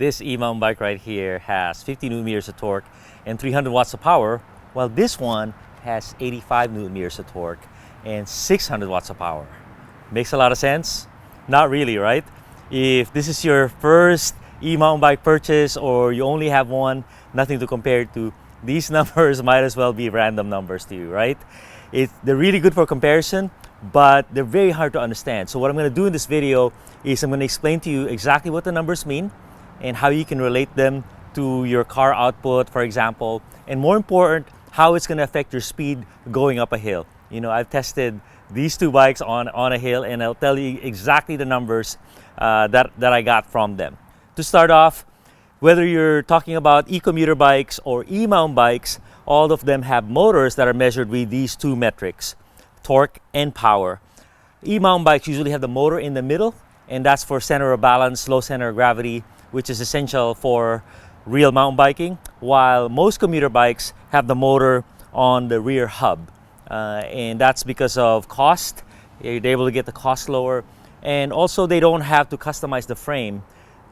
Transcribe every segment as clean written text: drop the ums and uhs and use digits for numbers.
This e-mountain bike right here has 50 newton meters of torque and 300 watts of power, while this one has 85 newton meters of torque and 600 watts of power. Makes a lot of sense? Not really, right? If this is your first e-mountain bike purchase or you only have one, nothing to compare to, these numbers might as well be random numbers to you, right? They're really good for comparison, but they're very hard to understand. So what I'm going to do in this video is I'm going to explain to you exactly what the numbers mean and how you can relate them to your car output, for example, and more important, how it's going to affect your speed going up a hill. You know, I've tested these two bikes on a hill, and I'll tell you exactly the numbers that I got from them. To start off, whether you're talking about e-commuter bikes or e-mountain bikes, all of them have motors that are measured with these two metrics, torque and power. E-mountain bikes usually have the motor in the middle, and that's for center of balance, low center of gravity, which is essential for real mountain biking, while most commuter bikes have the motor on the rear hub. And that's because of cost. You're able to get the cost lower, and also they don't have to customize the frame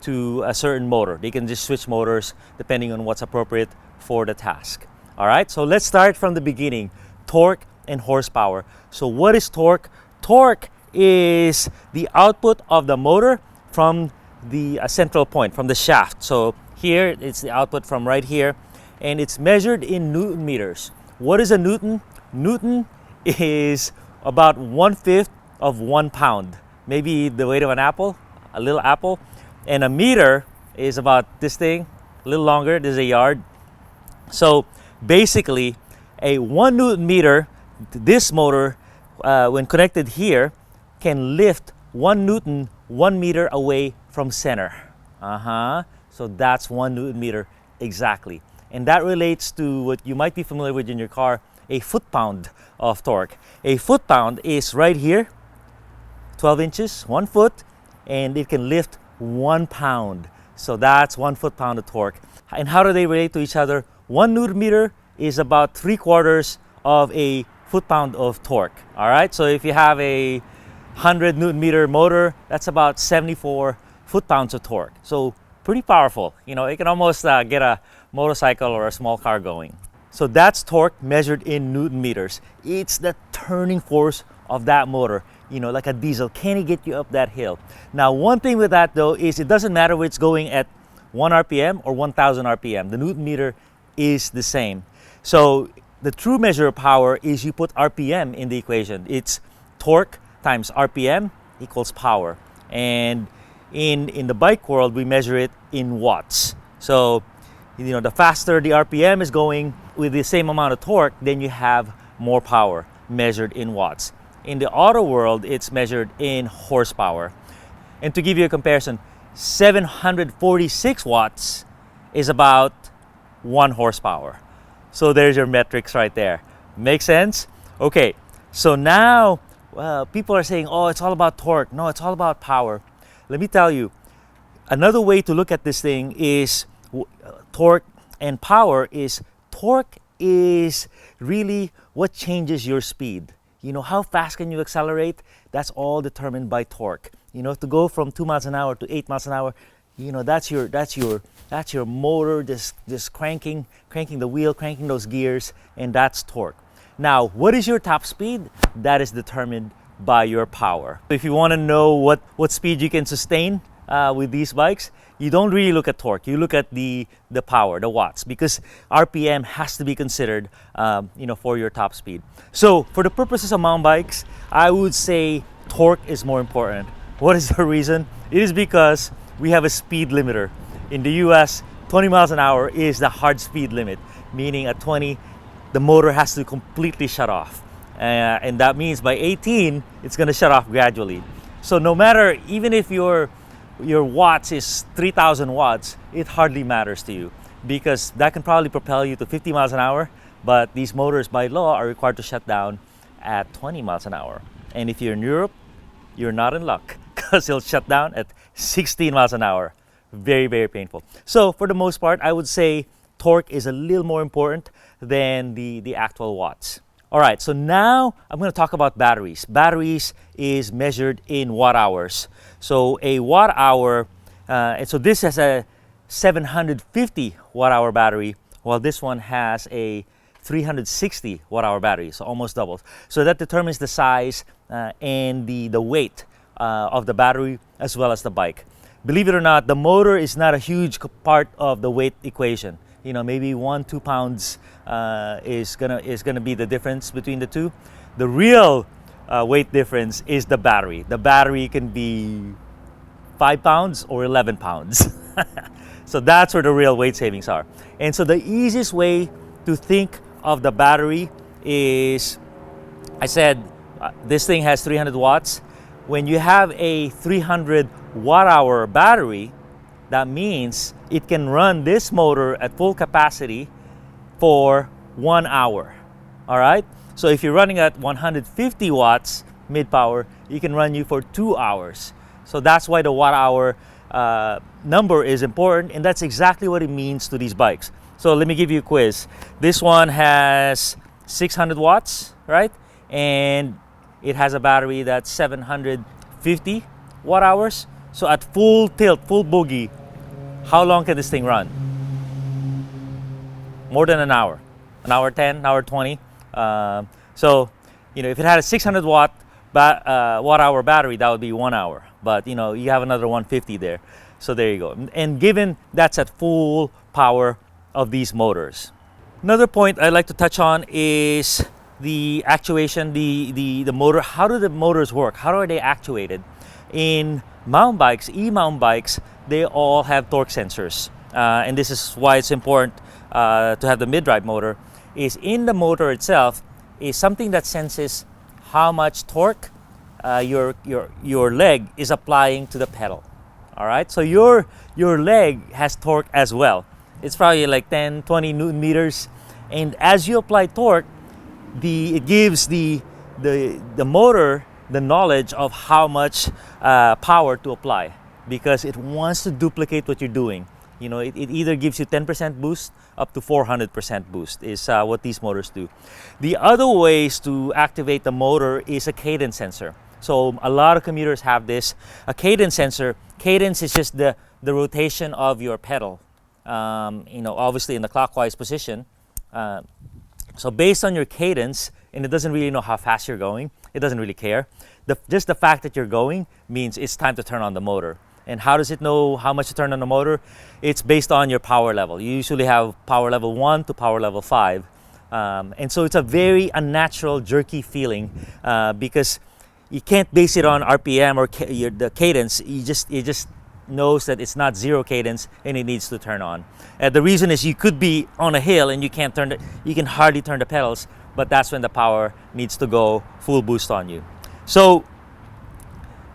to a certain motor. They can just switch motors depending on what's appropriate for the task. All right, so let's start from the beginning. Torque and horsepower. So what is torque? Torque is the output of the motor from the central point, from the shaft. So here it's the output from right here, and it's measured in newton meters. What is a newton? Newton is about 1/5 of 1 pound, maybe the weight of an apple, a little apple. And a meter is about this thing, a little longer. This is a yard. So basically, a 1 newton meter, this motor, when connected here, can lift 1 newton 1 meter away from center. So that's 1 newton meter exactly. And that relates to what you might be familiar with in your car, a foot-pound of torque. A foot-pound is right here, 12 inches, 1 foot, and it can lift 1 pound. So that's 1 foot-pound of torque. And how do they relate to each other? 1 newton meter is about 3/4 of a foot-pound of torque. All right, so if you have a 100 newton meter motor, that's about 74 foot-pounds of torque. So pretty powerful. You know, it can almost get a motorcycle or a small car going. So that's torque measured in newton meters. It's the turning force of that motor, you know, like a diesel. Can it get you up that hill? Now, one thing with that though is it doesn't matter if it's going at 1 RPM or 1000 RPM. The newton meter is the same. So the true measure of power is you put RPM in the equation. It's torque times RPM equals power. And in the bike world, we measure it in watts. So, you know, the faster the RPM is going with the same amount of torque, then you have more power measured in watts. In the auto world, it's measured in horsepower. And to give you a comparison, 746 watts is about 1 horsepower. So there's your metrics right there. Make sense? Okay, so now people are saying, oh, it's all about torque. No, it's all about power. Let me tell you, another way to look at this thing is torque and power is torque is really what changes your speed. You know, how fast can you accelerate? That's all determined by torque. You know, to go from 2 miles an hour to 8 miles an hour, you know, that's your motor just cranking the wheel, cranking those gears, and that's torque. Now, what is your top speed? That is determined by your power. If you want to know what speed you can sustain with these bikes, you don't really look at torque. You look at the power, the watts, because RPM has to be considered, you know, for your top speed. So for the purposes of mountain bikes, I would say torque is more important. What is the reason? It is because we have a speed limiter. In the US, 20 miles an hour is the hard speed limit, meaning at 20, the motor has to completely shut off. And that means by 18, it's going to shut off gradually. So no matter, even if your watts is 3,000 watts, it hardly matters to you because that can probably propel you to 50 miles an hour, but these motors by law are required to shut down at 20 miles an hour. And if you're in Europe, you're not in luck because it'll shut down at 16 miles an hour. Very, very painful. So for the most part, I would say torque is a little more important than the actual watts. All right, so now I'm going to talk about batteries. Batteries is measured in watt hours. So a watt hour, and so this has 750 watt hour battery, while this one has a 360 watt hour battery, so almost doubles. So that determines the size and the weight of the battery as well as the bike. Believe it or not, the motor is not a huge part of the weight equation. You know, maybe 1-2 pounds is gonna be the difference between the two. The real weight difference is the battery. The battery can be 5 pounds or 11 pounds. So that's where the real weight savings are. And so the easiest way to think of the battery is, I said this thing has 300 watts. When you have a 300 watt hour battery, that means it can run this motor at full capacity for 1 hour. All right? So if you're running at 150 watts mid power, it can run you for 2 hours. So that's why the watt hour number is important, and that's exactly what it means to these bikes. So let me give you a quiz. This one has 600 watts, right? And it has a battery that's 750 watt hours. So at full tilt, full boogie, how long can this thing run? More than an hour 10, an hour 20. So, you know, if it had a 600 watt hour battery, that would be 1 hour. But, you know, you have another 150 there. So there you go. And given that's at full power of these motors. Another point I'd like to touch on is the actuation, the motor. How do the motors work? How are they actuated? In mountain bikes, e-mountain bikes, they all have torque sensors. And this is why it's important to have the mid-drive motor. Is in the motor itself is something that senses how much torque your leg is applying to the pedal. All right, so your leg has torque as well. It's probably like 10-20 newton meters, and as you apply torque, it gives the motor the knowledge of how much power to apply, because it wants to duplicate what you're doing. You know, it either gives you 10% boost up to 400% boost is what these motors do. The other ways to activate the motor is a cadence sensor. So a lot of commuters have this. A cadence sensor, cadence is just the rotation of your pedal, you know, obviously in the clockwise position. So based on your cadence, and it doesn't really know how fast you're going, it doesn't really care. Just the fact that you're going means it's time to turn on the motor. And how does it know how much to turn on the motor? It's based on your power level. You usually have power level 1 to power level 5. And so it's a very unnatural, jerky feeling because you can't base it on RPM or the cadence. It just knows that it's not zero cadence and it needs to turn on. The reason is you could be on a hill and you can hardly turn the pedals, but that's when the power needs to go full boost on you. So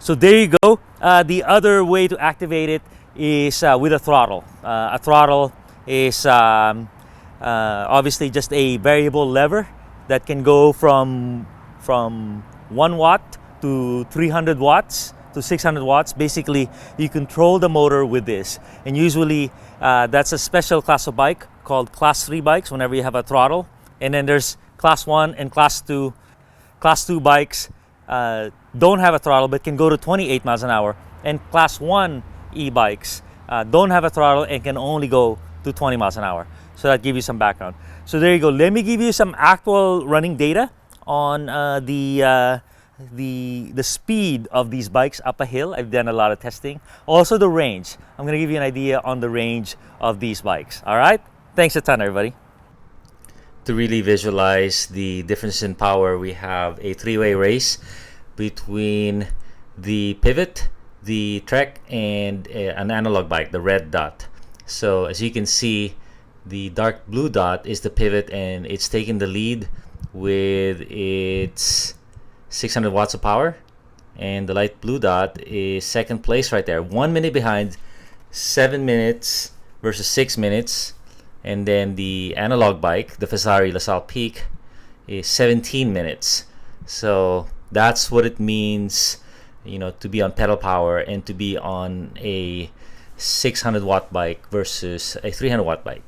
there you go. The other way to activate it is with a throttle. A throttle is obviously just a variable lever that can go from 1 watt to 300 watts to 600 watts. Basically, you control the motor with this. And usually that's a special class of bike called class 3 bikes whenever you have a throttle. And then there's class 1 and class 2. Class 2 bikes don't have a throttle but can go to 28 miles an hour. And class 1 e-bikes don't have a throttle and can only go to 20 miles an hour. So that gives you some background. So there you go. Let me give you some actual running data on the speed of these bikes up a hill. I've done a lot of testing. Also the range. I'm going to give you an idea on the range of these bikes. All right? Thanks a ton, everybody. To really visualize the difference in power, we have a three-way race between the Pivot, the Trek, and an analog bike, the red dot. So as you can see, the dark blue dot is the Pivot, and it's taking the lead with its 600 watts of power, and the light blue dot is second place right there, 1 minute behind, 7 minutes versus 6 minutes. And then the analog bike, the Fasari LaSalle Peak, is 17 minutes. So that's what it means, you know, to be on pedal power and to be on a 600 watt bike versus a 300 watt bike.